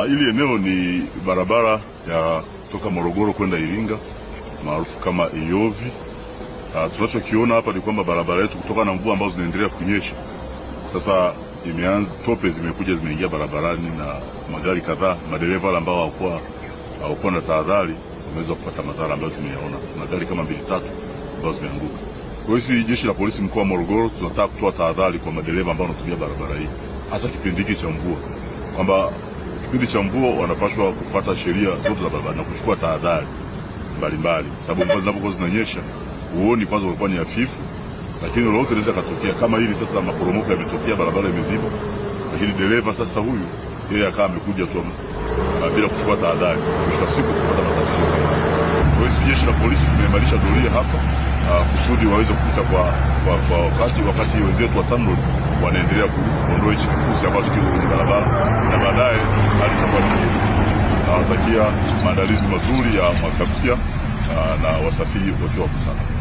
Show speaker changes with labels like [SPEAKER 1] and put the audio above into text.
[SPEAKER 1] Hili eneo ni barabara ya toka Morogoro kwenda Iringa maarufu kama Iyovi. Tunachokiona hapa ni kwamba barabara yetu kutokana na mvua ambazo zinaendelea kunyesha sasa tope zimekuja zimeingia barabarani, na magari kadhaa, madereva wale ambao hawakuwa na tahadhari wameweza kupata madhara ambayo tumeyaona. Magari kama 2-3 ambazo zimeanguka. Kwa hiyo jeshi la polisi mkoa wa Morogoro tunataka kutoa tahadhari kwa madereva ambao wanatumia barabara hii, hasa kipindi hiki cha mvua, kwamba kipindi cha mvua wanapaswa kufuata sheria zote za barabara na kuchukua tahadhari mbalimbali, sababu mvua zinapokuwa zinanyesha uoni kwanza unakuwa ni hafifu, lakini lolote linaweza katokea. Kama hili sasa maporomoko yametokea, barabara imeziba, lakini dereva sasa huyu yeye akawa amekuja tu bila kuchukua tahadhari, mwisho wa siku kupata matatizo kama haya. Kwa hiyo jeshi la polisi tumeimarisha doria hapa kusudi waweze kupita kwa wakati wenzetu wa TANROADS wanaendelea kuondoa hichi kifusi ambacho kiko kwenye barabara, na baadaye hali itakuwa nzuri. Nawatakia maandalizi mazuri ya mwaka mpya na wasafiri wakiwa salama.